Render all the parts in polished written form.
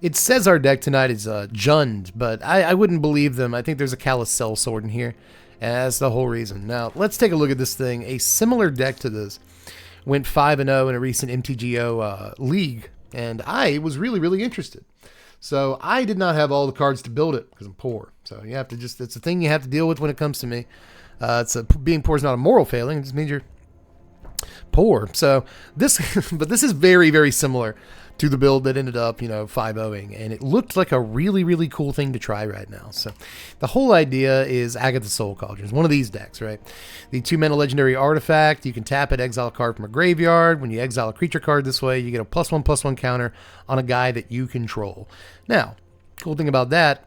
It says our deck tonight is Jund, but I wouldn't believe them. I think there's a Callous Cell Sword in here. And that's the whole reason. Now, let's take a look at this thing. A similar deck to this went 5-0 in a recent MTGO league, and I was really, really interested. So I did not have all the cards to build it because I'm poor. So you have to just, it's a thing you have to deal with when it comes to me. Being poor is not a moral failing. It just means you're poor. So this, but this is very, very similar to the build that ended up, 5-0ing, and it looked like a really, really cool thing to try right now. So the whole idea is Agatha Soul Cauldron. It's one of these decks, right? The 2-mana legendary artifact, you can tap it, exile a card from a graveyard. When you exile a creature card this way, you get a +1/+1 counter on a guy that you control. Now, cool thing about that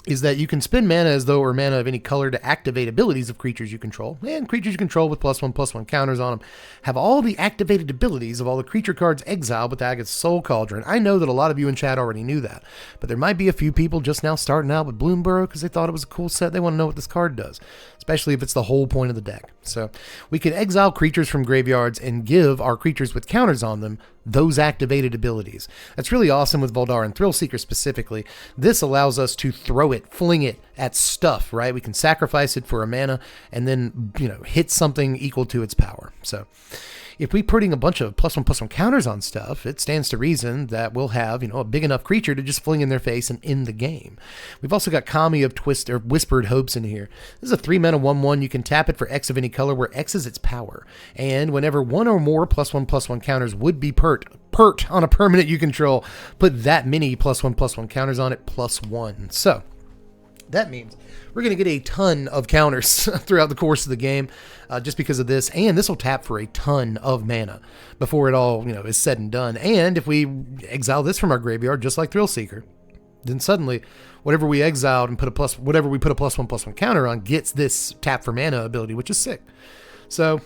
is that you can spend mana as though it were mana of any color to activate abilities of creatures you control. And creatures you control with +1/+1 counters on them have all the activated abilities of all the creature cards exiled with Agatha's Soul Cauldron. I know that a lot of you in chat already knew that, but there might be a few people just now starting out with Bloomburrow because they thought it was a cool set. They want to know what this card does, especially if it's the whole point of the deck. So we can exile creatures from graveyards and give our creatures with counters on them those activated abilities. That's really awesome with Voldaren Thrillseeker specifically. This allows us to throw it, fling it at stuff, right? We can sacrifice it for a mana and then, hit something equal to its power. So if we're putting a bunch of +1/+1 counters on stuff, it stands to reason that we'll have, a big enough creature to just fling in their face and end the game. We've also got Kami of Whispered Hopes in here. This is a 3-mana 1/1. You can tap it for X of any color where X is its power. And whenever one or more +1/+1 counters would be pert on a permanent you control, put that many +1/+1 counters on it +1. So that means we're going to get a ton of counters throughout the course of the game just because of this. And this will tap for a ton of mana before it all, is said and done. And if we exile this from our graveyard, just like Thrillseeker, then suddenly whatever we exiled and whatever we put a +1/+1 counter on gets this tap for mana ability, which is sick. So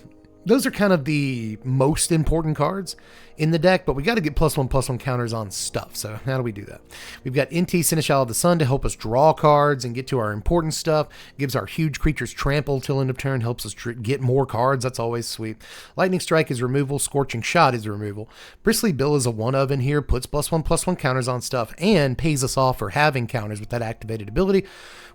those are kind of the most important cards in the deck, but we got to get +1/+1 counters on stuff. So how do we do that? We've got NT Seneschal of the Sun to help us draw cards and get to our important stuff. Gives our huge creatures trample till end of turn, helps us get more cards. That's always sweet. Lightning Strike is removal. Scorching Shot is removal. Bristly Bill is a 1-of in here, puts +1/+1 counters on stuff, and pays us off for having counters with that activated ability,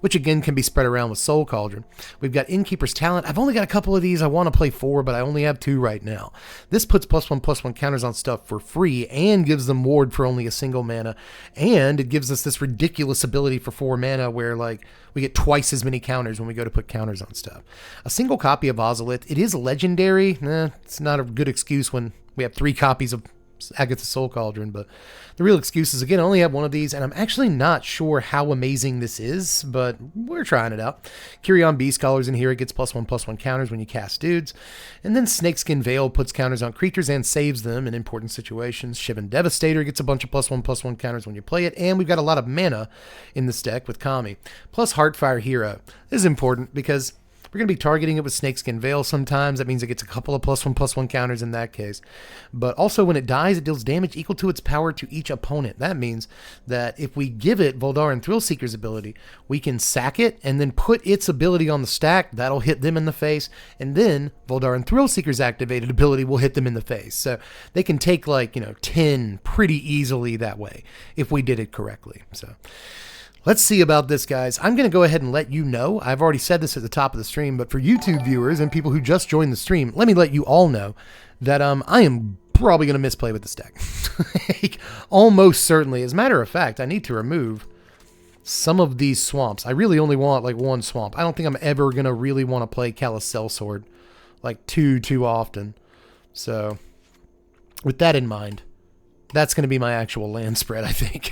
which again can be spread around with Soul Cauldron. We've got Innkeeper's Talent. I've only got a couple of these. I want to play 4, but I only have 2 right now. This puts +1/+1 counters on stuff for free and gives them ward for only a single mana. And it gives us this ridiculous ability for 4 mana where we get twice as many counters when we go to put counters on stuff. A single copy of Ozolith. It is legendary. It's not a good excuse when we have 3 copies of Agatha Soul Cauldron, but the real excuse is, again, I only have 1 of these, and I'm actually not sure how amazing this is, but we're trying it out. Kyrion Beastcaller's in here. It gets +1/+1 counters when you cast dudes. And then Snakeskin Veil puts counters on creatures and saves them in important situations. Shivan Devastator gets a bunch of +1/+1 counters when you play it, and we've got a lot of mana in this deck with Kami. Plus Heartfire Hero. This is important because we're going to be targeting it with Snakeskin Veil sometimes. That means it gets a couple of +1/+1 counters in that case. But also when it dies, it deals damage equal to its power to each opponent. That means that if we give it Voldaren Thrillseeker's ability, we can sack it and then put its ability on the stack. That'll hit them in the face. And then Voldaren Thrillseeker's activated ability will hit them in the face. So they can take 10 pretty easily that way if we did it correctly. So let's see about this, guys. I'm going to go ahead and let you know. I've already said this at the top of the stream, but for YouTube viewers and people who just joined the stream, let me let you all know that I am probably going to misplay with this deck. Almost certainly. As a matter of fact, I need to remove some of these swamps. I really only want 1 swamp. I don't think I'm ever going to really want to play Callous Cell Sword too often. So with that in mind, that's going to be my actual land spread, I think.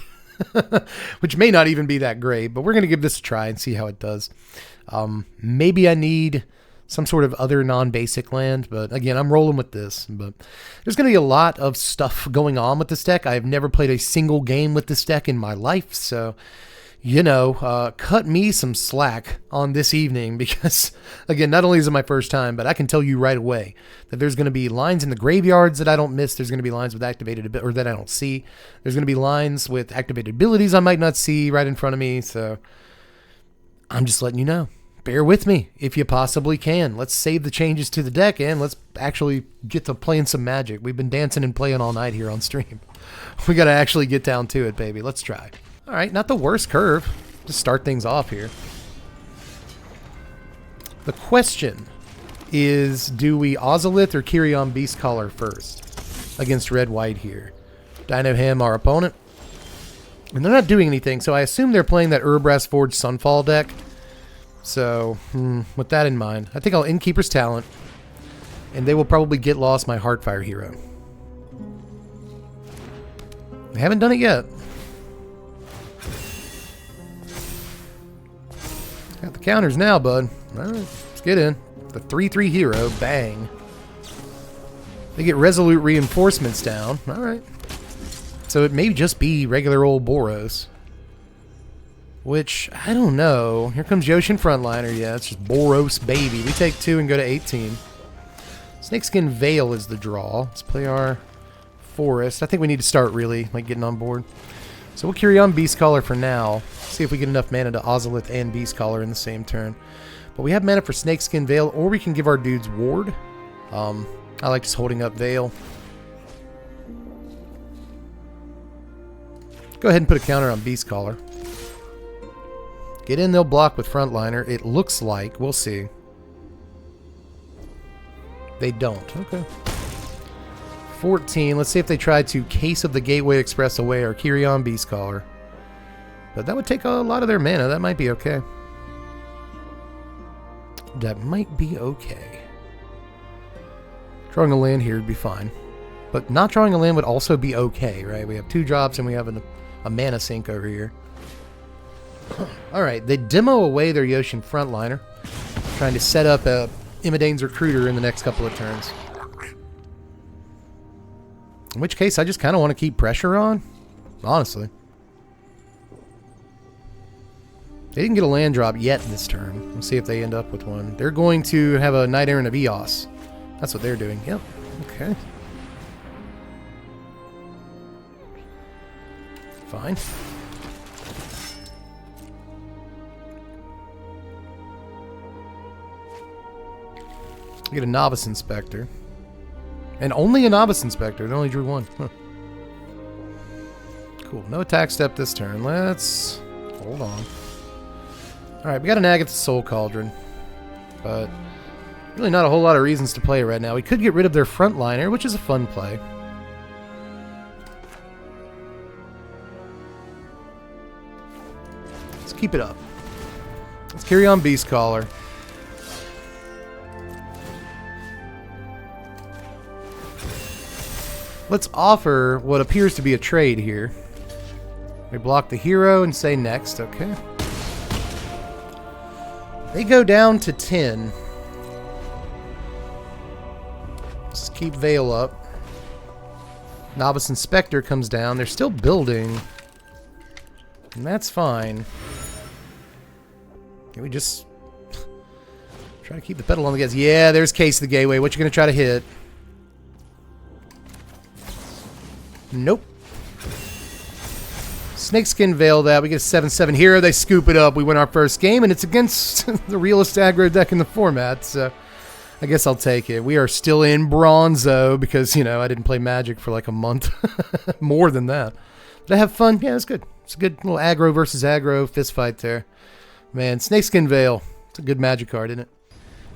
Which may not even be that great, but we're going to give this a try and see how it does. Maybe I need some sort of other non-basic land, but again, I'm rolling with this. But there's going to be a lot of stuff going on with this deck. I've never played a single game with this deck in my life, so cut me some slack on this evening because, again, not only is it my first time, but I can tell you right away that there's going to be lines in the graveyards that I don't miss. There's going to be lines with activated or that I don't see. There's going to be lines with activated abilities I might not see right in front of me. So I'm just letting you know. bear with me if you possibly can. Let's save the changes to the deck and let's actually get to playing some Magic. We've been dancing and playing all night here on stream. We got to actually get down to it, baby. Let's try. All right, not the worst curve. Just start things off here. The question is, do we Ozolith or Kyrion Beastcaller first against red-white here? Dino Ham, our opponent. And they're not doing anything, so I assume they're playing that Urbrass Forge Sunfall deck. So, with that in mind, I think I'll Innkeeper's Talent, and they will probably get lost my Heartfire hero. I haven't done it yet. Got the counters now, bud. All right, let's get in. The 3/3 hero, bang. They get Resolute Reinforcements down. All right. So it may just be regular old Boros. Which, I don't know. Here comes Yoshin Frontliner. Yeah, it's just Boros, baby. We take 2 and go to 18. Snakeskin Veil is the draw. Let's play our Forest. I think we need to start really, like, getting on board. So we'll carry on Beastcaller for now. See if we get enough mana to Ozolith and Beastcaller in the same turn. But we have mana for Snakeskin Veil, or we can give our dudes Ward. I like just holding up Veil. Go ahead and put a counter on Beastcaller. Get in, they'll block with Frontliner. It looks like. We'll see. They don't. Okay. 14. Let's see if they try to Case of the Gateway Express away or Kyrion Beastcaller. But that would take a lot of their mana. That might be okay. That might be okay. Drawing a land here would be fine. But not drawing a land would also be okay, right? We have 2 drops and we have a mana sink over here. Alright, they demo away their Yoshin Frontliner. Trying to set up a Imidane's Recruiter in the next couple of turns. In which case, I just kind of want to keep pressure on. Honestly. They didn't get a land drop yet this turn. We'll see if they end up with one. They're going to have a Knight Errant of Eos. That's what they're doing. Yep. Okay. Fine. Get a Novice Inspector. And only a Novice Inspector. They only drew 1. Huh. Cool. No attack step this turn. Let's hold on. Alright, we got an Agatha Soul Cauldron. But really not a whole lot of reasons to play it right now. We could get rid of their Frontliner, which is a fun play. Let's keep it up. Let's carry on Beastcaller. Let's offer what appears to be a trade here. We block the hero and say next. Okay. They go down to 10. Let's keep Veil up. Novice Inspector comes down. They're still building. And that's fine. Can we just try to keep the pedal on the gas? Yeah, there's Case of the Gateway. What you going to try to hit? Nope. Snakeskin Veil that. We get a 7/7 hero. They scoop it up. We win our first game, and it's against the realest aggro deck in the format, so I guess I'll take it. We are still in Bronzo because, you know, I didn't play Magic for like a month. More than that. Did I have fun? Yeah, it's good. It's a good little aggro versus aggro fist fight there. Man, Snakeskin Veil. It's a good Magic card, isn't it?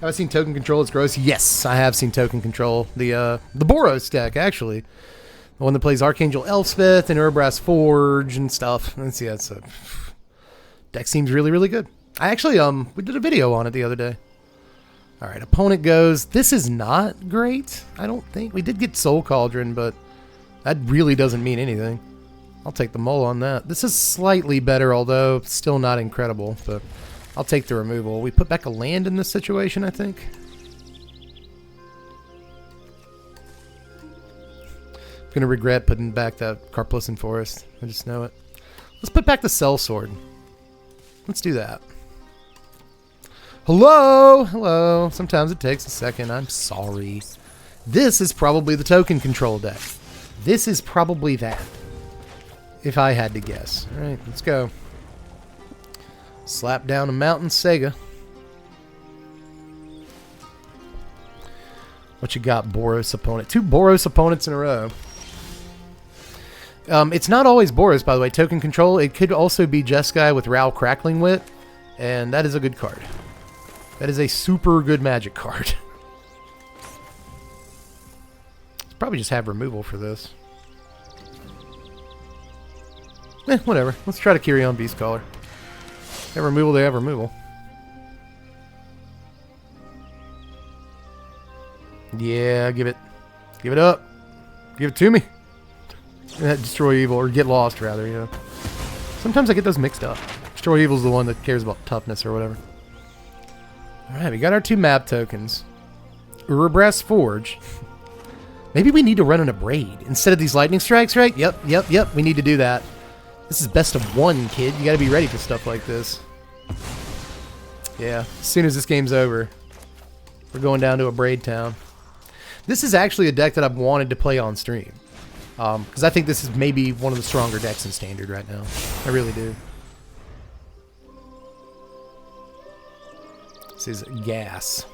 Have I seen Token Control? It's gross. Yes, I have seen Token Control. The Boros deck, actually. The one that plays Archangel Elspeth and Urbrass Forge and stuff. Let's see, that's a deck seems really, really good. I actually, we did a video on it the other day. All right, opponent goes. This is not great, I don't think. We did get Soul Cauldron, but that really doesn't mean anything. I'll take the mull on that. This is slightly better, although still not incredible, but I'll take the removal. We put back a land in this situation, I think. I'm going to regret putting back that Carplisson Forest. I just know it. Let's put back the Sellsword. Let's do that. Hello? Hello. Sometimes it takes a second. I'm sorry. This is probably the Token Control deck. This is probably that. If I had to guess. Alright, let's go. Slap down a Mountain Sega. What you got, Boros opponent? 2 Boros opponents in a row. It's not always Boros, by the way. Token control. It could also be Jeskai with Ral Crackling Wit, and that is a good card. That is a super good Magic card. Probably just have removal for this. Whatever. Let's try to carry on Beast Caller. They have removal, they have removal. Yeah, give it. Give it up. Give it to me. Destroy Evil, or Get Lost, rather, you know. Sometimes I get those mixed up. Destroy Evil's the one that cares about toughness or whatever. Alright, we got our 2 map tokens. Urabrass Forge. Maybe we need to run an Abrade instead of these lightning strikes, right? Yep. We need to do that. This is best of 1, kid. You gotta be ready for stuff like this. Yeah, as soon as this game's over, we're going down to Abrade Town. This is actually a deck that I've wanted to play on stream. Because I think this is maybe one of the stronger decks in Standard right now. I really do. This is gas.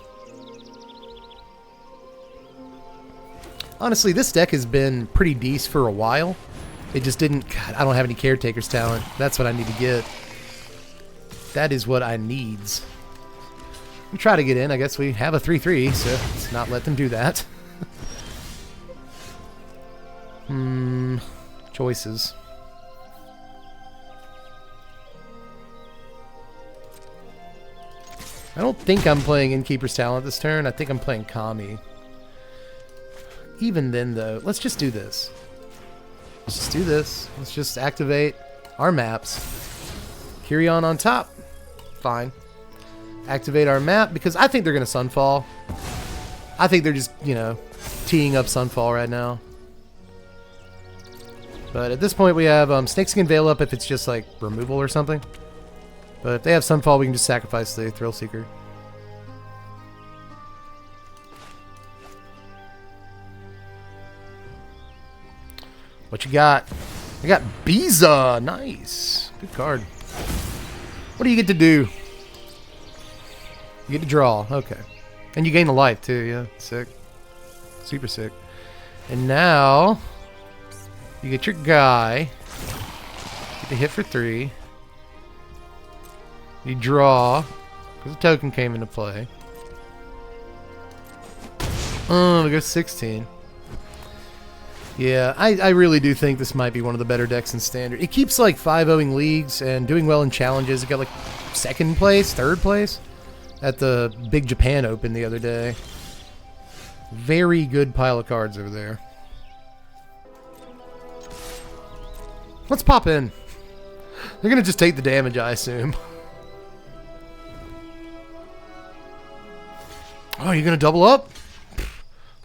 Honestly, this deck has been pretty decent for a while. It just didn't... God, I don't have any Caretaker's talent. That's what I need to get. That is what I needs. We try to get in. I guess we have a 3-3, so let's not let them do that. Choices. I don't think I'm playing Innkeeper's Talent this turn. I think I'm playing Kami. Even then, though, let's just do this. Let's just do this. Let's just activate our maps. Kyrion on top. Fine. Activate our map, because I think they're going to Sunfall. I think they're just, you know, teeing up Sunfall right now. But at this point, we have Snakeskin Veil up if it's just, like, removal or something. But if they have Sunfall, we can just sacrifice the Thrillseeker. What you got? I got Biza. Nice. Good card. What do you get to do? You get to draw. Okay. And you gain a life, too. Yeah. Sick. Super sick. And now... you get your guy. Get to hit for 3. You draw. Because a token came into play. Oh, we go 16. Yeah, I really do think this might be one of the better decks in Standard. It keeps, like, 5-0ing leagues and doing well in challenges. It got, like, 2nd place, 3rd place at the Big Japan Open the other day. Very good pile of cards over there. Let's pop in. They're going to just take the damage, I assume. Oh, you're going to double up?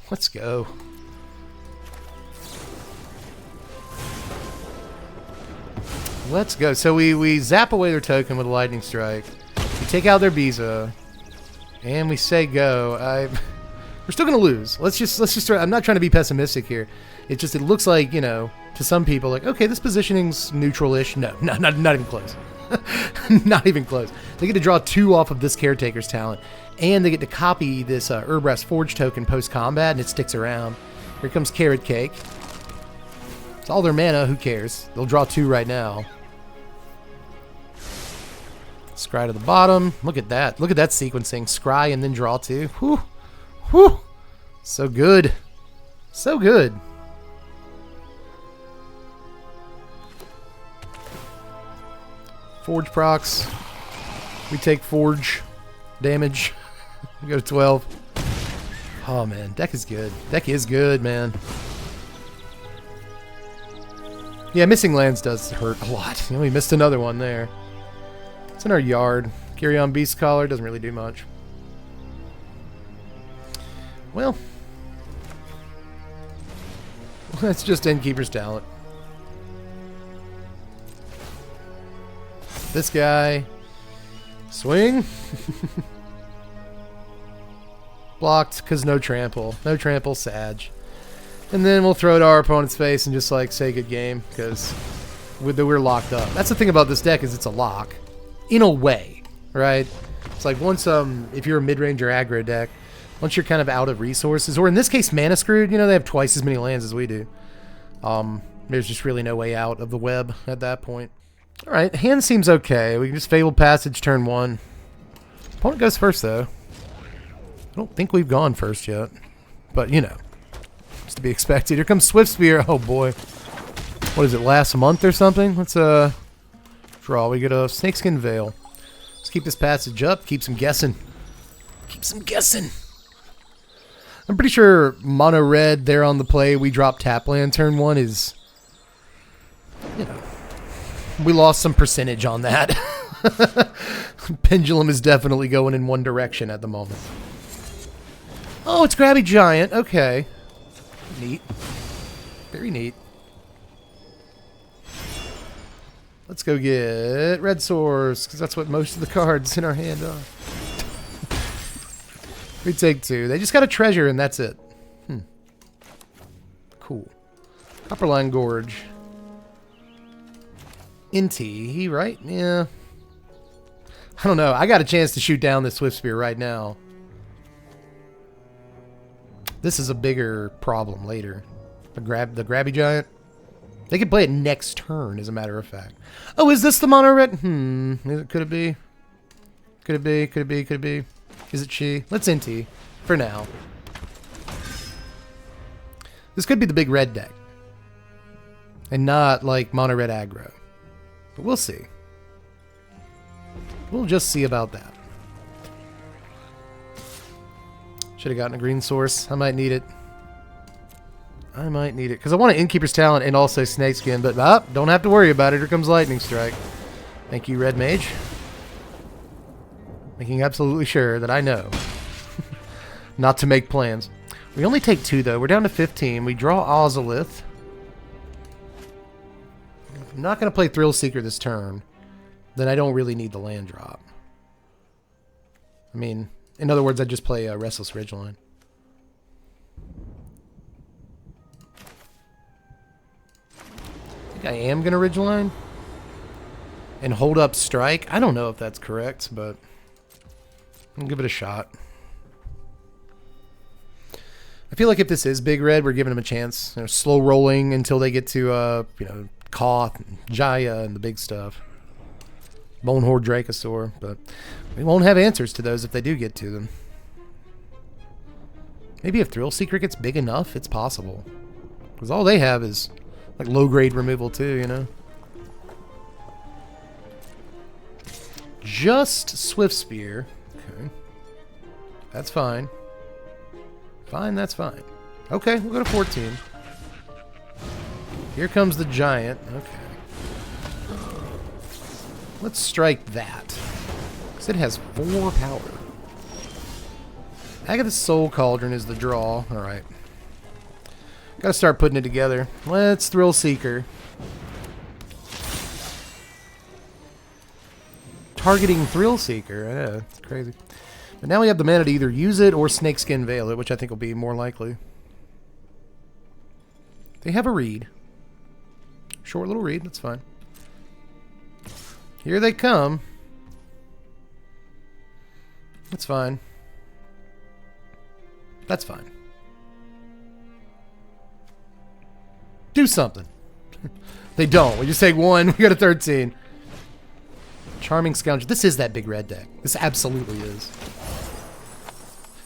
Let's go. Let's go. So we zap away their token with a Lightning Strike. We take out their Biza. And we say go. We're still going to lose. Let's just try. I'm not trying to be pessimistic here. It looks like, you know, to some people, like, okay, this positioning's neutral-ish. No, not even close. Not even close. They get to draw 2 off of this Caretaker's Talent. And they get to copy this Urabrass Forge token post-combat, and it sticks around. Here comes Carrot Cake. It's all their mana. Who cares? They'll draw 2 right now. Scry to the bottom. Look at that. Look at that sequencing. Scry and then draw 2. Whew. Whew. So good. So good. Forge procs. We take Forge damage. We go to 12. Oh, man. Deck is good. Deck is good, man. Yeah, missing lands does hurt a lot. You know, we missed another one there. It's in our yard. Carry on Beast Collar. Doesn't really do much. Well. That's just Innkeeper's Talent. This guy. Swing. Blocked because no trample. No trample, Sag. And then we'll throw it at our opponent's face and just, like, say good game, because we're locked up. That's the thing about this deck, is it's a lock. In a way, right? It's like once, if you're a mid-range or aggro deck, Once you're kind of out of resources, or in this case, mana screwed, you know, they have twice as many lands as we do. There's just really no way out of the web at that point. All right, hand seems okay. We can just Fabled Passage turn 1. Opponent goes first, though. I don't think we've gone first yet, but you know, it's to be expected. Here comes Swift Spear. Oh boy, what is it? Last month or something? Let's draw. We get a Snakeskin Veil. Let's keep this passage up. Keeps them guessing. Keeps them guessing. I'm pretty sure mono red there on the play. We drop tap land turn 1 is, you know, we lost some percentage on that. Pendulum is definitely going in one direction at the moment. Oh, it's Grabby Giant. Okay. Neat. Very neat. Let's go get Red Source, because that's what most of the cards in our hand are. We take 2. They just got a treasure, and that's it. Cool. Copperline Gorge. Mtg, right? Yeah. I don't know. I got a chance to shoot down this Swift Spear right now. This is a bigger problem later. The Grabby Giant. They could play it next turn, as a matter of fact. Oh, is this the mono red? Could it be? Could it be? Could it be? Could it be? Is it she? Let's Inti for now. This could be the big red deck. And not like mono red aggro. But we'll see. We'll just see about that. Should have gotten a green source. I might need it. I might need it. Because I want an Innkeeper's Talent and also Snakeskin. But don't have to worry about it. Here comes Lightning Strike. Thank you, Red Mage. Making absolutely sure that I know not to make plans. We only take 2, though. We're down to 15. We draw Ozolith. If I'm not going to play Thrillseeker this turn, then I don't really need the land drop. I mean, in other words, I just play Restless Ridgeline. I think I am going to Ridgeline and hold up Strike. I don't know if that's correct, but I'll give it a shot. I feel like if this is big red, we're giving them a chance. You know, slow rolling until they get to, you know, Koth, and Jaya, and the big stuff. Bonehorde Dracosaur, but we won't have answers to those if they do get to them. Maybe if Thrillseeker gets big enough, it's possible. Because all they have is like low-grade removal too, you know? Just Swift Spear. Okay. That's fine. Fine, that's fine. Okay, we'll go to 14. Here comes the Giant. Okay. Let's strike that. Because it has 4 power. Mtg Soul Cauldron is the draw. Alright. Gotta start putting it together. Let's Thrillseeker. Targeting Thrillseeker. Yeah, it's crazy. But now we have the mana to either use it or Snakeskin Veil it, which I think will be more likely. They have a read. Short little read, that's fine. Here they come. That's fine. That's fine. Do something. They don't. We just take 1. We got a 13. Charming Scoundrel. This is that big red deck. This absolutely is.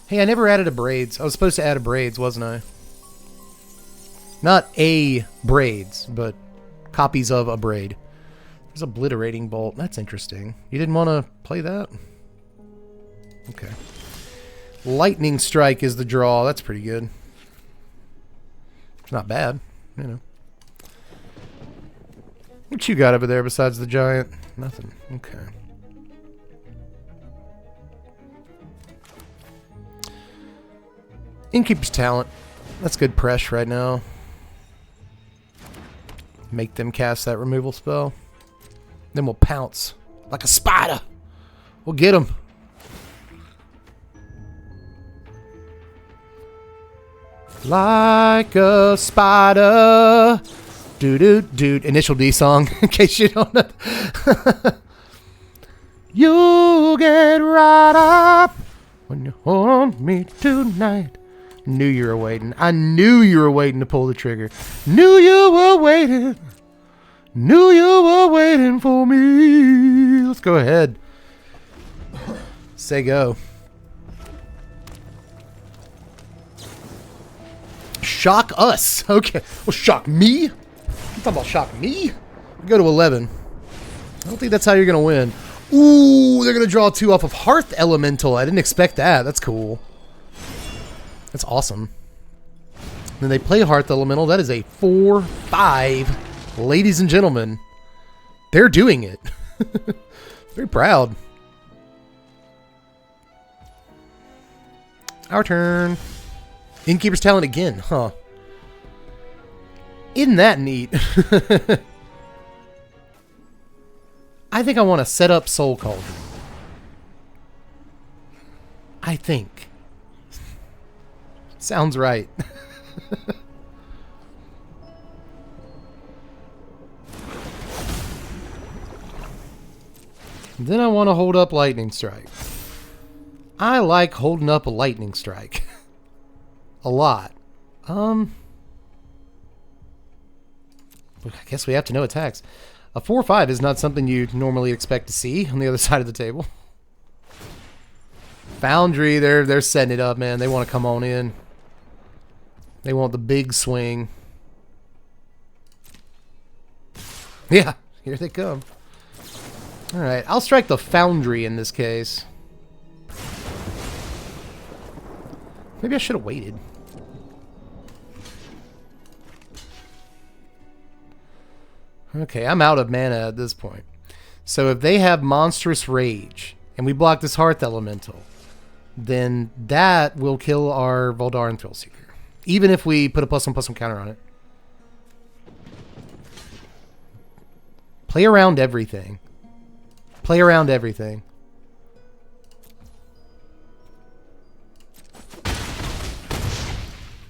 Hey, I never added a Braids. I was supposed to add a Braids, wasn't I? Not a Braids, but copies of a Braid. There's Obliterating Bolt. That's interesting. You didn't want to play that? Okay. Lightning Strike is the draw. That's pretty good. It's not bad, you know. What you got over there besides the Giant? Nothing. Okay. Innkeeper's Talent. That's good press right now. Make them cast that removal spell. Then we'll pounce. Like a spider. We'll get them. Like a spider. Dude. Initial D song, in case you don't know. You get right up When you hold me tonight. Knew you were waiting. I knew you were waiting to pull the trigger. Knew you were waiting. Knew you were waiting for me. Let's go ahead. Say go. Shock us. Okay. Well, shock me? You talking about shock me? Go to 11. I don't think that's how you're going to win. Ooh, they're going to draw 2 off of Hearth Elemental. I didn't expect that. That's cool. That's awesome. Then they play Hearth Elemental. That is a 4-5. Ladies and gentlemen, they're doing it. Very proud. Our turn. Innkeeper's Talent again, huh? Isn't that neat? I think I want to set up Soul Cauldron. I think. Sounds right. Then I want to hold up Lightning Strike. I like holding up a Lightning Strike. A lot. I guess we have to know attacks. A 4-5 is not something you normally expect to see on the other side of the table. Foundry, they're setting it up, man. They want to come on in. They want the big swing. Yeah, here they come. Alright, I'll strike the Foundry in this case. Maybe I should have waited. Okay, I'm out of mana at this point. So if they have Monstrous Rage, and we block this Hearth Elemental, then that will kill our Voldaren Thrillseeker. Even if we put a +1/+1 counter on it. Play around everything. Play around everything.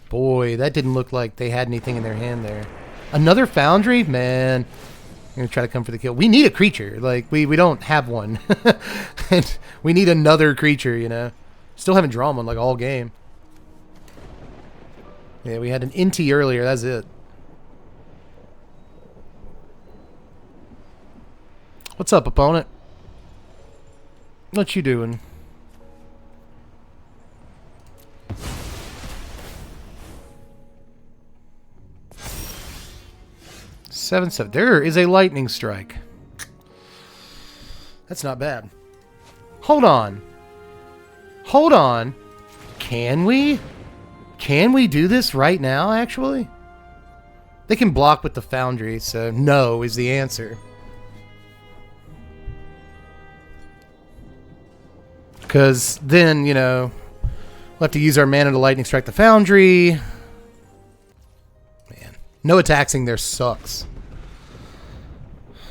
Boy, that didn't look like they had anything in their hand there. Another Foundry? Man. I'm going to try to come for the kill. We need a creature. Like, we don't have one. And we need another creature, you know. Still haven't drawn one, like, all game. Yeah, we had an Inti earlier. That's it. What's up, opponent? What you doing? Seven. There is a Lightning Strike. That's not bad. Hold on. Hold on. Can we? Can we do this right now, actually? They can block with the Foundry, so no is the answer. Because then, you know, we'll have to use our mana to Lightning Strike the Foundry. Man, no attacking there sucks.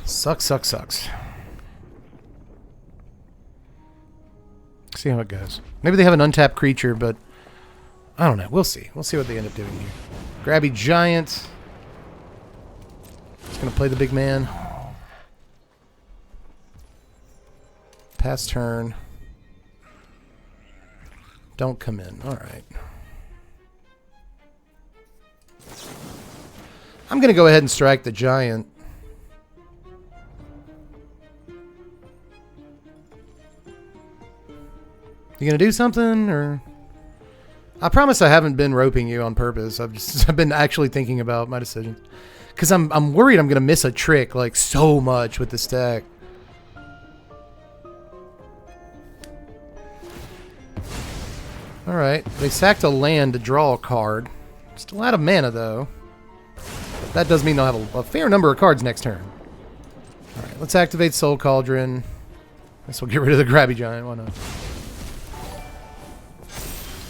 Sucks. See how it goes. Maybe they have an untapped creature, but I don't know. We'll see. We'll see what they end up doing here. Grabby Giant. Just going to play the big man. Pass turn. Don't come in. Alright. I'm going to go ahead and strike the Giant. You going to do something, or... I promise I haven't been roping you on purpose. I've been actually thinking about my decisions. Because I'm worried I'm going to miss a trick, like, so much with this deck. Alright, they sacked a land to draw a card. Still out of mana, though. That does mean they'll have a fair number of cards next turn. Alright, let's activate Soul Cauldron. Guess we'll get rid of the Grabby Giant. Why not?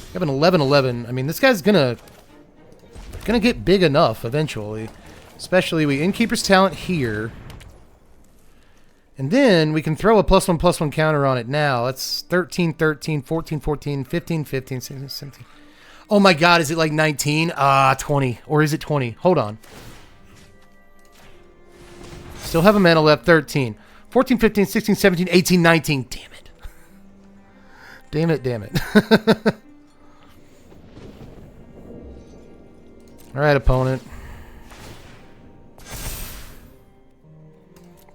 We have an 11/11. I mean, this guy's gonna get big enough eventually. Especially we Innkeeper's Talent here. And then we can throw a +1/+1 counter on it now. That's 13, 13, 14, 14, 15, 15, 16, 17. Oh my god, is it like 19? 20. Or is it 20? Hold on. Still have a mana left. 13. 14, 15, 16, 17, 18, 19. Damn it. Damn it, damn it. Alright, opponent.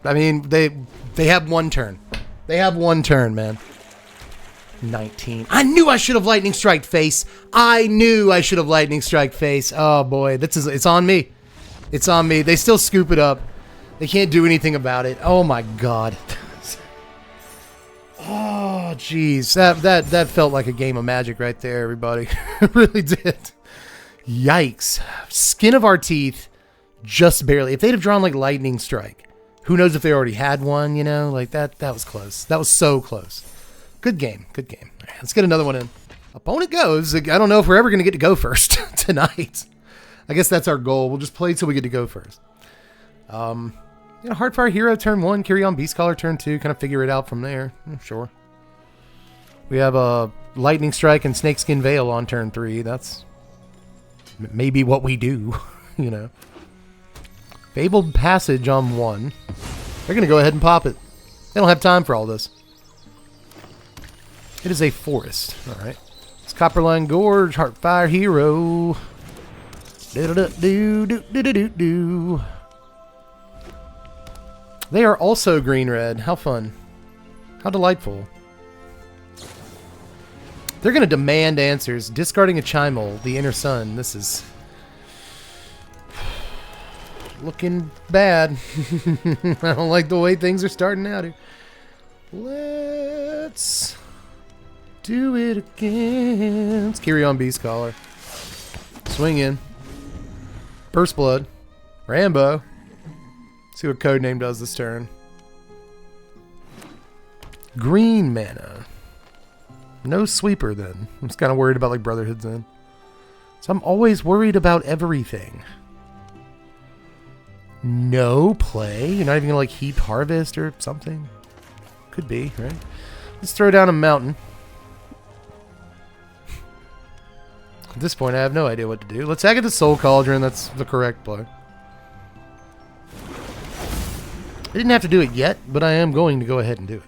I mean, they have one turn. They have one turn, man. 19. I knew I should have lightning strike face. I knew I should have lightning strike face. Oh boy, it's on me. It's on me. They still scoop it up. They can't do anything about it. Oh my god. Oh jeez, that felt like a game of Magic right there, everybody. It really did. Yikes. Skin of our teeth, just barely. If they'd have drawn like lightning strike, who knows if they already had one, you know? Like that was close. That was so close. Good game. Good game. All right, let's get another one in. Opponent goes. I don't know if we're ever going to get to go first tonight. I guess that's our goal. We'll just play till we get to go first. You know, Heartfire Hero turn 1, Carry On Beast Collar turn 2, kind of figure it out from there. Sure. We have a Lightning Strike and Snakeskin Veil on turn 3. That's maybe what we do, you know. Fabled Passage on 1. They're going to go ahead and pop it. They don't have time for all this. It is a forest. All right. It's Copperline Gorge, Heartfire Hero. Do-do-do-do-do-do-do-do. They are also green-red. How fun. How delightful. They're going to demand answers. Discarding a Chimal, the Inner Sun. This is looking bad. I don't like the way things are starting out here. Let's do it again. Let's carry on Beast Collar. Swing in. Burst Blood. Rambo. See what Codename does this turn. Green mana. No sweeper then. I'm just kind of worried about like Brotherhood's in. So I'm always worried about everything. No play? You're not even going to like Heap Harvest or something? Could be, right? Let's throw down a mountain. At this point I have no idea what to do. Let's sack it to Soul Cauldron. That's the correct play. I didn't have to do it yet, but I am going to go ahead and do it.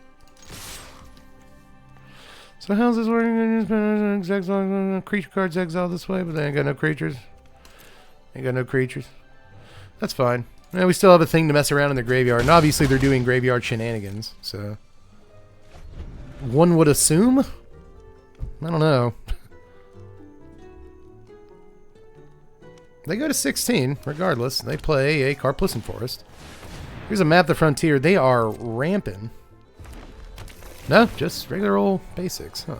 So how's this working? Creature cards exile this way, but they ain't got no creatures. Ain't got no creatures. That's fine. Yeah, we still have a thing to mess around in the graveyard, and obviously they're doing graveyard shenanigans, so one would assume? I don't know. They go to 16, regardless. They play a Carplisson Forest. Here's a map of the frontier. They are ramping. No, just regular old basics. Huh.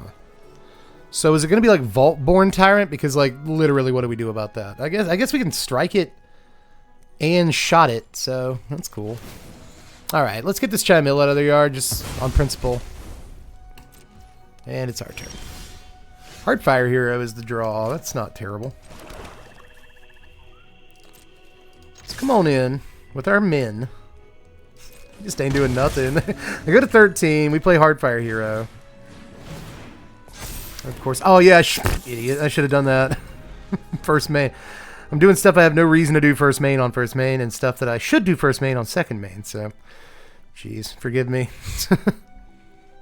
So is it going to be like Vault-Born Tyrant? Because like literally, what do we do about that? I guess we can strike it and shot it. So that's cool. All right, let's get this Chimil out of their yard just on principle. And it's our turn. Heartfire Hero is the draw. That's not terrible. Let's come on in with our men. Just ain't doing nothing. I go to 13. We play Heartfire Hero. Of course. Oh, yeah. Idiot. I should have done that. First main. I'm doing stuff I have no reason to do first main on first main and stuff that I should do first main on second main. So, jeez. Forgive me.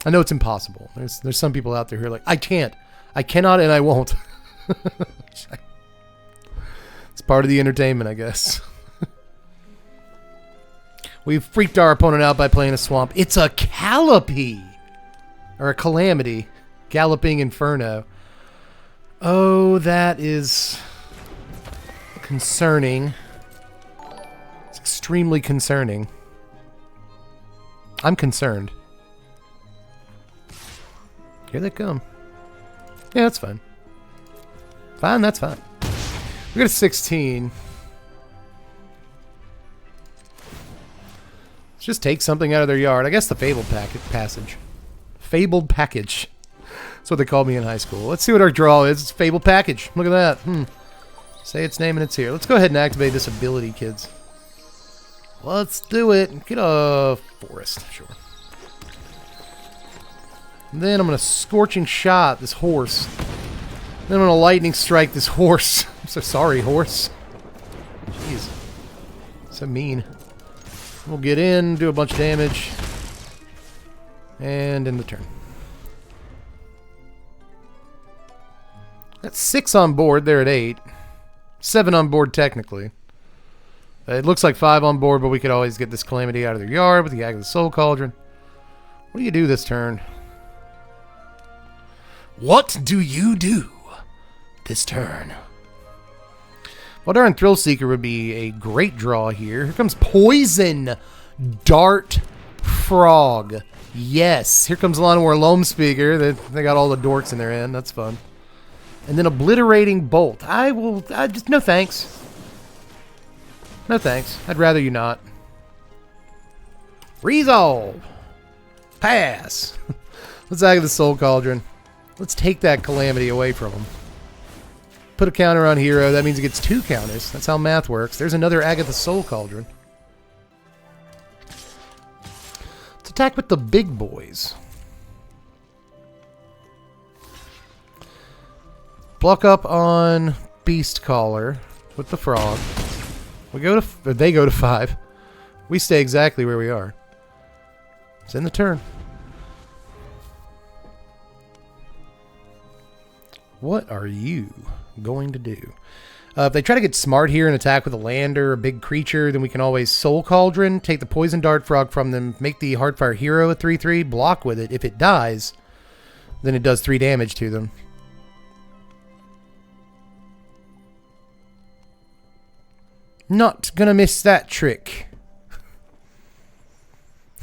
I know it's impossible. There's some people out there who are like, I can't. I cannot and I won't. It's part of the entertainment, I guess. We've freaked our opponent out by playing a swamp. It's a Calliope. Or a Calamity. Galloping Inferno. Oh, that is concerning. It's extremely concerning. I'm concerned. Here they come. Yeah, that's fine. Fine, that's fine. We got a 16. Let's just take something out of their yard. I guess the Fabled Passage. Fabled Package. That's what they called me in high school. Let's see what our draw is. It's Fabled Package. Look at that. Say its name and it's here. Let's go ahead and activate this ability, kids. Let's do it. Get a forest. Sure. And then I'm going to Scorching Shot this horse. Then I'm going to Lightning Strike this horse. I'm so sorry, horse. Jeez. So mean. We'll get in, do a bunch of damage. And end the turn. Got 6 on board. They're at 8. 7 on board technically. It looks like 5 on board, but we could always get this Calamity out of their yard with the Agatha Soul Cauldron. What do you do this turn? What do you do this turn? Voldaren Thrillseeker would be a great draw here. Here comes Poison Dart Frog. Yes. Here comes Llanowar Loam Speaker. They got all the dorks in their end. That's fun. And then Obliterating Bolt. I just, no thanks. No thanks. I'd rather you not. Resolve. Pass. Let's Agatha the Soul Cauldron. Let's take that Calamity away from him. Put a counter on hero. That means he gets 2 counters. That's how math works. There's another Agatha Soul Cauldron. Let's attack with the big boys. Block up on Beast Caller with the frog. They go to 5. We stay exactly where we are. It's in the turn. What are you going to do? If they try to get smart here and attack with a land or a big creature, then we can always Soul Cauldron, take the Poison Dart Frog from them, make the Heartfire hero a 3/3, block with it. If it dies, then it does 3 damage to them. Not gonna miss that trick.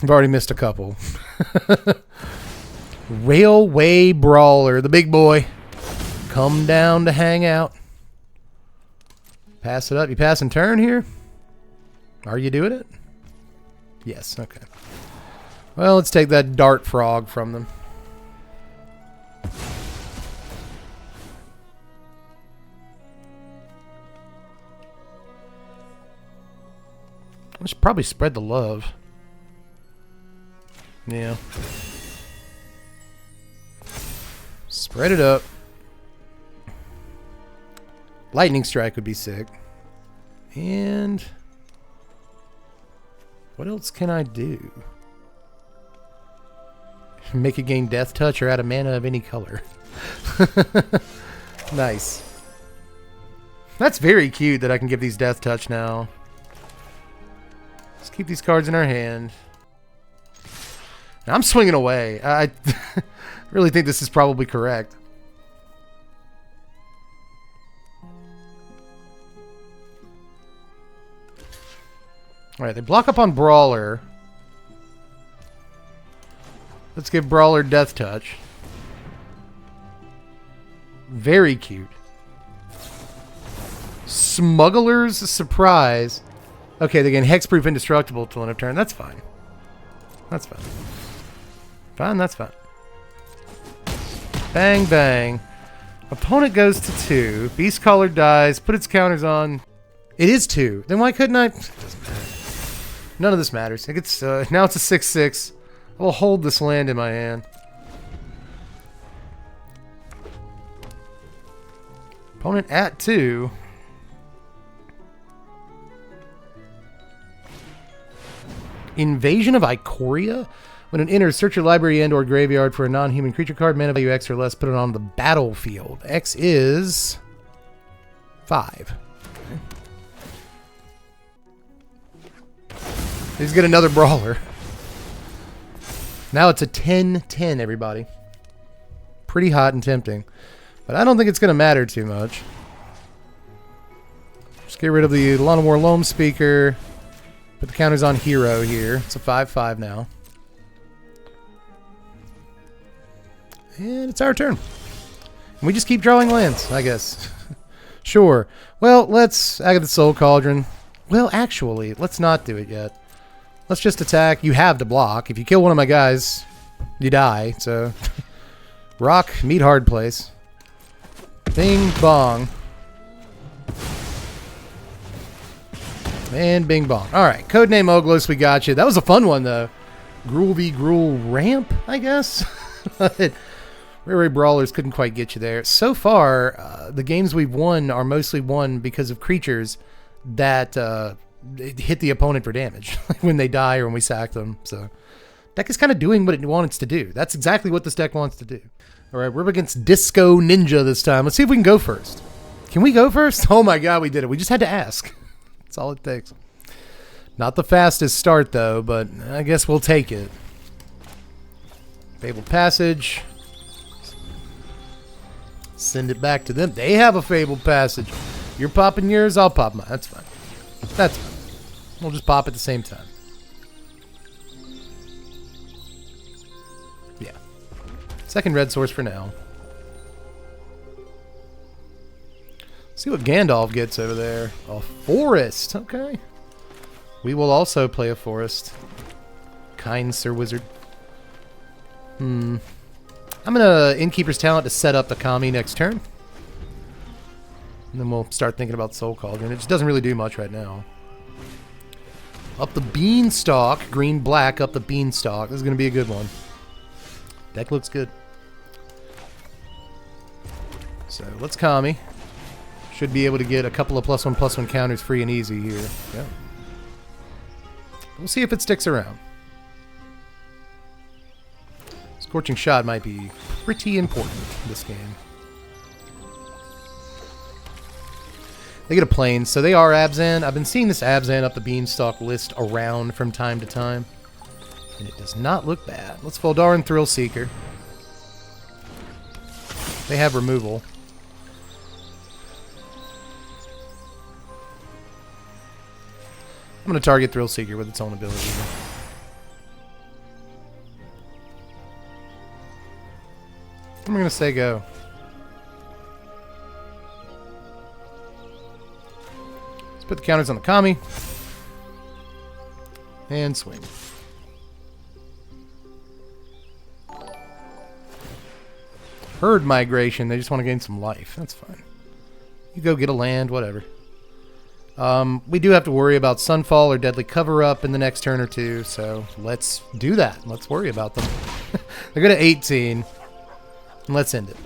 I've already missed a couple. Railway Brawler, the big boy. Come down to hang out. Pass it up. You passing turn here? Are you doing it? Yes, okay. Well, let's take that Dart Frog from them. I should probably spread the love. Yeah. Spread it up. Lightning Strike would be sick. And what else can I do? Make it gain Death Touch or add a mana of any color. Nice. That's very cute that I can give these Death Touch now. Let's keep these cards in our hand. Now, I'm swinging away. I really think this is probably correct. Alright, they block up on Brawler. Let's give Brawler Death Touch. Very cute. Smuggler's Surprise. Okay, they gain Hexproof Indestructible till end of turn. That's fine. That's fine. Fine, that's fine. Bang, bang. Opponent goes to 2. Beast Caller dies. Put its counters on. It is 2. Then why couldn't I? It doesn't matter. None of this matters. It gets, now it's a 6/6. I will hold this land in my hand. Opponent at 2. Invasion of Ikoria? When it enters, search your library and or graveyard for a non-human creature card, mana value X or less, put it on the battlefield. X is 5. Okay. He's got another Brawler. Now it's a 10-10, everybody. Pretty hot and tempting. But I don't think it's going to matter too much. Just get rid of the Llanowar Loam Speaker. Put the counters on hero here. It's a 5/5 now. And it's our turn. And we just keep drawing lands, I guess. Sure. Well, let's Agatha the Soul Cauldron. Well, actually, let's not do it yet. Let's just attack. You have to block. If you kill one of my guys, you die. So, rock, meet hard place. Bing, bong. And bing, bong. Alright, codename Oglos, we got you. That was a fun one, though. Gruul v. Gruul Ramp, I guess? Rare Brawlers couldn't quite get you there. So far, the games we've won are mostly won because of creatures that hit the opponent for damage when they die or when we sack them. So Deck is kind of doing what it wants to do. That's exactly what this deck wants to do. All right, we're up against Disco Ninja this time. Let's see if we can go first. Can we go first? Oh my god, we did it. We just had to ask. That's all it takes. Not the fastest start, though, but I guess we'll take it. Fabled Passage. Send it back to them. They have a Fabled Passage. You're popping yours, I'll pop mine. That's fine. That's fine. We'll just pop at the same time. Yeah. Second red source for now. See what Gandalf gets over there. A forest. Okay. We will also play a forest. Kind Sir Wizard. I'm going to Innkeeper's Talent to set up the Kami next turn. And then we'll start thinking about Soul Cauldron. It just doesn't really do much right now. Up the Beanstalk. Green-black up the Beanstalk. This is going to be a good one. Deck looks good. So, let's Kami. Should be able to get a couple of +1/+1 counters free and easy here. Yeah. We'll see if it sticks around. Scorching Shot might be pretty important in this game. They get a plane, so they are Abzan. I've been seeing this Abzan up the Beanstalk list around from time to time. And it does not look bad. Let's Voldaren Thrillseeker. They have removal. I'm going to target Thrillseeker with its own ability. I'm going to say go. Let's put the counters on the Kami. And swing. Herd migration. They just want to gain some life. That's fine. You go get a land, whatever. We do have to worry about Sunfall or Deadly Cover-Up in the next turn or two, so let's do that. Let's worry about them. They're going to 18. And let's end it.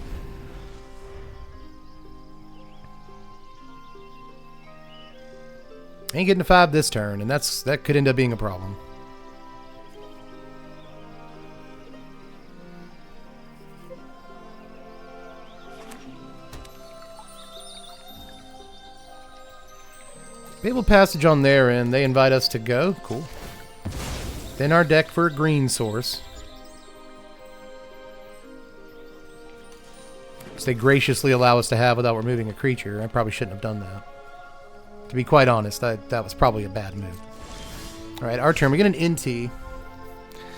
Ain't getting to 5 this turn, and that could end up being a problem. Fabled Passage on their end. They invite us to go. Cool. Then our deck for a green source. Which they graciously allow us to have without removing a creature. I probably shouldn't have done that. To be quite honest, that was probably a bad move. Alright, our turn. We get an NT.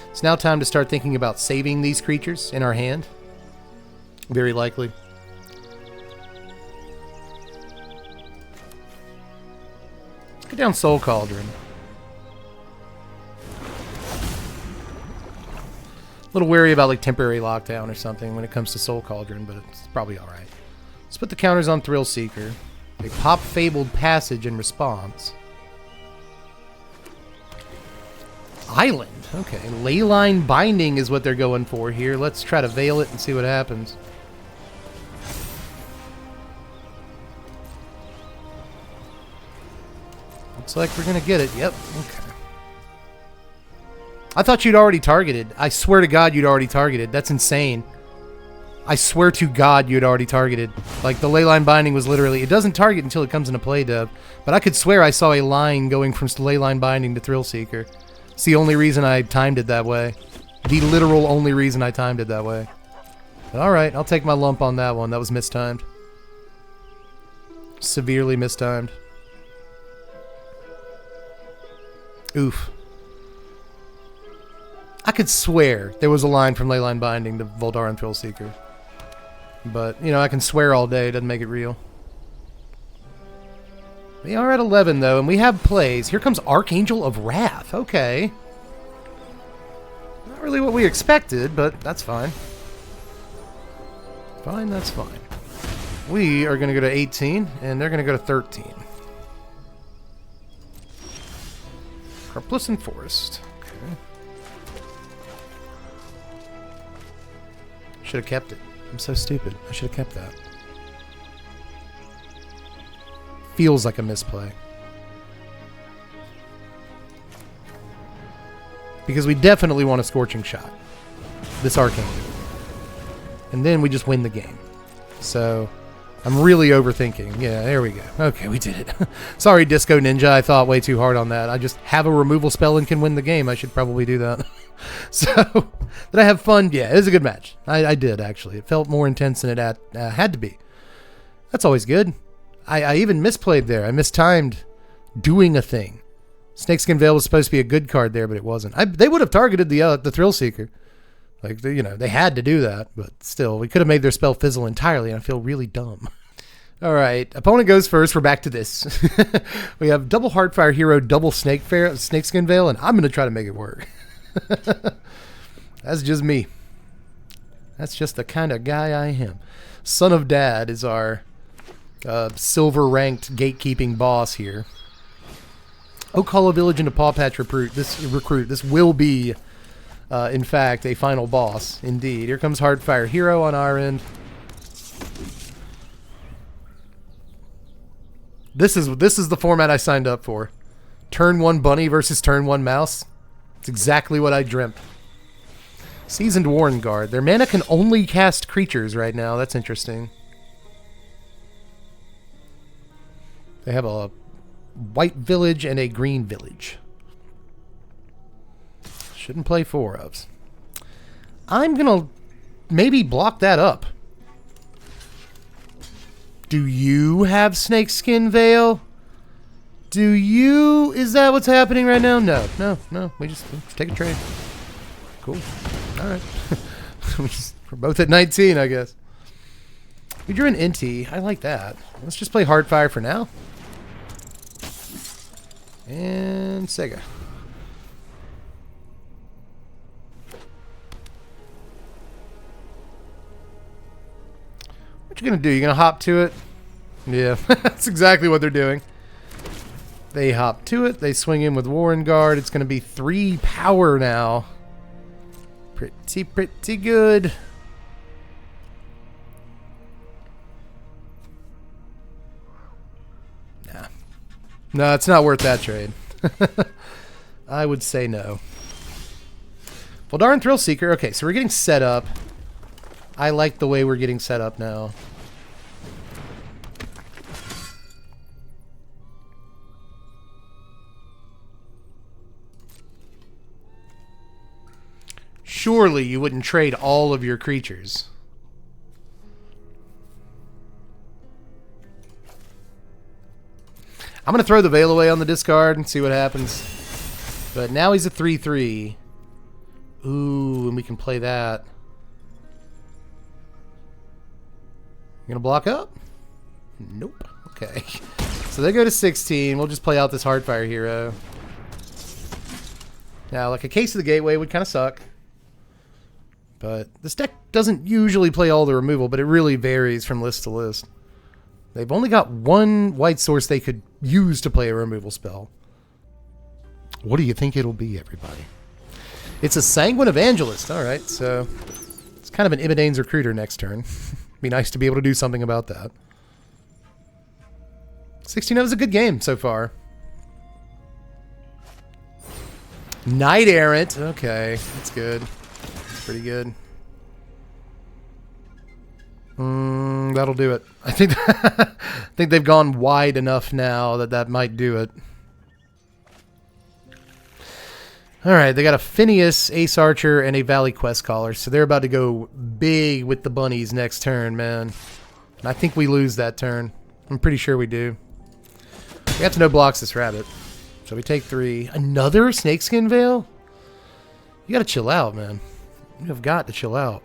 It's now time to start thinking about saving these creatures in our hand. Very likely. Let's get down Soul Cauldron. A little wary about like temporary lockdown or something when it comes to Soul Cauldron, but it's probably alright. Let's put the counters on Thrillseeker. They pop Fabled Passage in response. Island. Okay. Leyline Binding is what they're going for here. Let's try to veil it and see what happens. Looks like we're going to get it. Yep. Okay. I thought you'd already targeted. I swear to God you'd already targeted. That's insane. I swear to God you'd already targeted. Like, the Leyline Binding was literally... It doesn't target until it comes into play, Dub. But I could swear I saw a line going from Leyline Binding to Thrillseeker. It's the only reason I timed it that way. The literal only reason I timed it that way. Alright, I'll take my lump on that one. That was mistimed. Severely mistimed. Oof. I could swear there was a line from Leyline Binding to Voldaren Thrillseeker. But, you know, I can swear all day. It doesn't make it real. We are at 11, though, and we have plays. Here comes Archangel of Wrath. Okay. Not really what we expected, but that's fine. Fine, that's fine. We are going to go to 18, and they're going to go to 13. Carplus and Forest. Okay. Should have kept it. I'm so stupid. I should have kept that. Feels like a misplay. because we definitely want a Scorching Shot. This Arcane. And then we just win the game. So, I'm really overthinking. Yeah, there we go. Okay, we did it. Sorry, Disco Ninja. I thought way too hard on that. I just have a removal spell and can win the game. I should probably do that. So, did I have fun? Yeah, it was a good match. I did, actually. It felt more intense than it had to be. That's always good. I even misplayed there. I mistimed doing a thing. Snakeskin Veil was supposed to be a good card there, but it wasn't. They would have targeted the Thrillseeker. Like, they had to do that, but still, we could have made their spell fizzle entirely, and I feel really dumb. All right, opponent goes first. We're back to this. We have double Heartfire Hero, double Snakeskin Veil, and I'm going to try to make it work. That's just me. That's just the kind of guy I am. Son of Dad is our silver-ranked gatekeeping boss here. Oak Hollow Village into Paw Patch recruit. This will be... in fact, a final boss, indeed. Here comes Heartfire Hero on our end. This is the format I signed up for. Turn 1 bunny versus turn 1 mouse. It's exactly what I dreamt. Seasoned Warren Guard. Their mana can only cast creatures right now. That's interesting. They have a white village and a green village. Shouldn't play 4-ofs. I'm going to maybe block that up. Do you have Snakeskin Veil? Do you? Is that what's happening right now? No. We just take a trade. Cool. All right. We're both at 19, I guess. We drew an Inti. I like that. Let's just play Heartfire for now. And Sega. What you gonna do? You gonna hop to it? Yeah, that's exactly what they're doing. They hop to it. They swing in with Warren Guard. It's gonna be 3 power now. Pretty good. Nah. No, it's not worth that trade. I would say no. Voldaren Thrillseeker. Okay, so we're getting set up. I like the way we're getting set up now. Surely you wouldn't trade all of your creatures. I'm going to throw the Veil away on the discard and see what happens. But now he's a 3/3. Ooh, and we can play that. You gonna block up? Nope. Okay. So they go to 16. We'll just play out this Heartfire Hero. Now, like a Case of the Gateway would kind of suck. But this deck doesn't usually play all the removal, but it really varies from list to list. They've only got one white source they could use to play a removal spell. What do you think it'll be, everybody? It's a Sanguine Evangelist. All right, so it's kind of an Imedane's Recruiter next turn. Be nice to be able to do something about that. 16-0 is a good game so far. Knight Errant. Okay, that's good. Pretty good. That'll do it. I think I think they've gone wide enough now that might do it. All right, they got a Phineas, Ace Archer, and a Valley Quest Caller, so they're about to go big with the bunnies next turn, man. And I think we lose that turn. I'm pretty sure we do. We have to no-blocks this rabbit. So we take 3. Another Snakeskin Veil? You gotta chill out, man. You have got to chill out.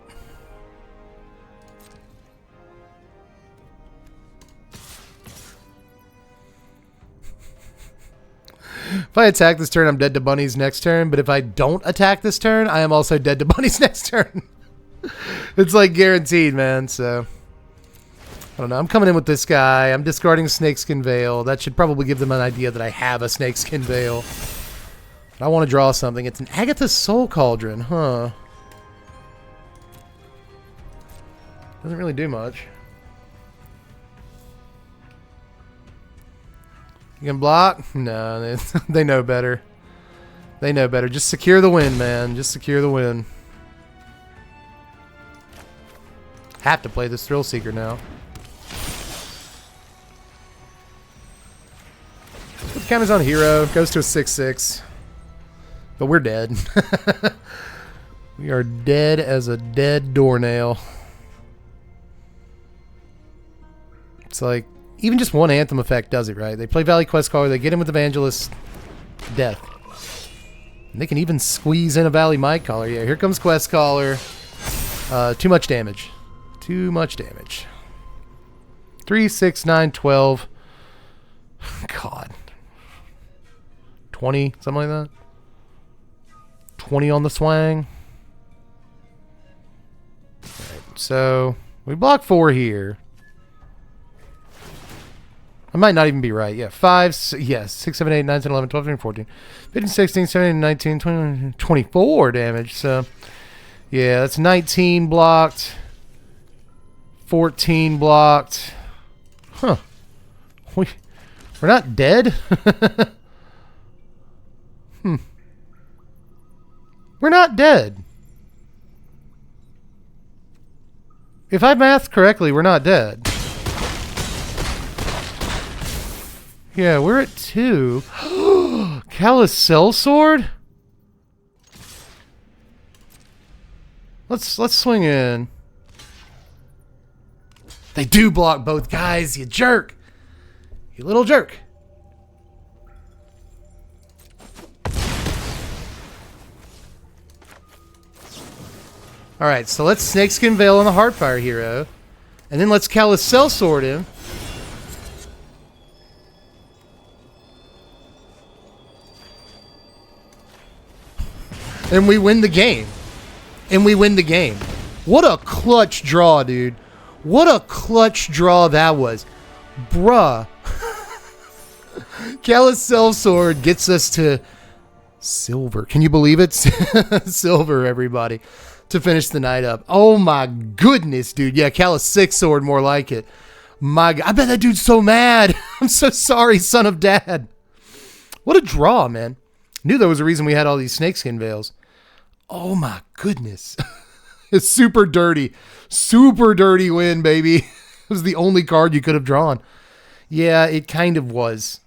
If I attack this turn, I'm dead to bunnies next turn. But if I don't attack this turn, I am also dead to bunnies next turn. It's like guaranteed, man. So, I don't know. I'm coming in with this guy. I'm discarding Snakeskin Veil. That should probably give them an idea that I have a Snakeskin Veil. I want to draw something. It's an Agatha's Soul Cauldron, huh? Doesn't really do much. You can block? No, they know better. They know better. Just secure the win, man. Just secure the win. Have to play this Thrillseeker now. Put the counters on hero. Goes to a 6/6. But we're dead. We are dead as a dead doornail. It's like, even just one Anthem effect does it, right? They play Valley Quest Caller, they get in with Evangelist, death. And they can even squeeze in a Valley Might Caller. Yeah, here comes Quest Caller. Too much damage. Too much damage. 3, 6, 9, 12. God. 20, something like that. 20 on the swang. Right, so we block 4 here. I might not even be right. Yeah, 5, yes, 6, 7, 8, 9, 10, 11, 12, 13, 14, 15, 16, 17, 19, 20, 24 damage. So, yeah, that's 19 blocked. 14 blocked. Huh. We're not dead? We're not dead. If I mathed correctly, we're not dead. Yeah, we're at 2. Callous Sellsword? Let's swing in. They do block both guys, you jerk. You little jerk. Alright, so let's Snakeskin Veil on the Heartfire hero. And then let's Callous Sellsword him. And we win the game. And we win the game. What a clutch draw, dude. What a clutch draw that was. Bruh. Callous Sellsword gets us to silver. Can you believe it? Silver, everybody. To finish the night up. Oh my goodness, dude. Yeah, Callous Six-Sword, more like it. My God. I bet that dude's so mad. I'm so sorry, son of dad. What a draw, man. Knew there was a reason we had all these Snakeskin Veils. Oh my goodness. It's super dirty. Super dirty win, baby. It was the only card you could have drawn. Yeah, it kind of was.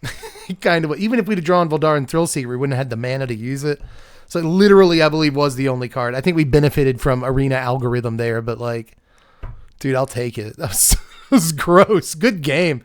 It kind of was. Even if we'd have drawn Voldaren Thrillseeker, we wouldn't have had the mana to use it. So it literally, I believe, was the only card. I think we benefited from Arena algorithm there, but like, dude, I'll take it. That was gross. Good game.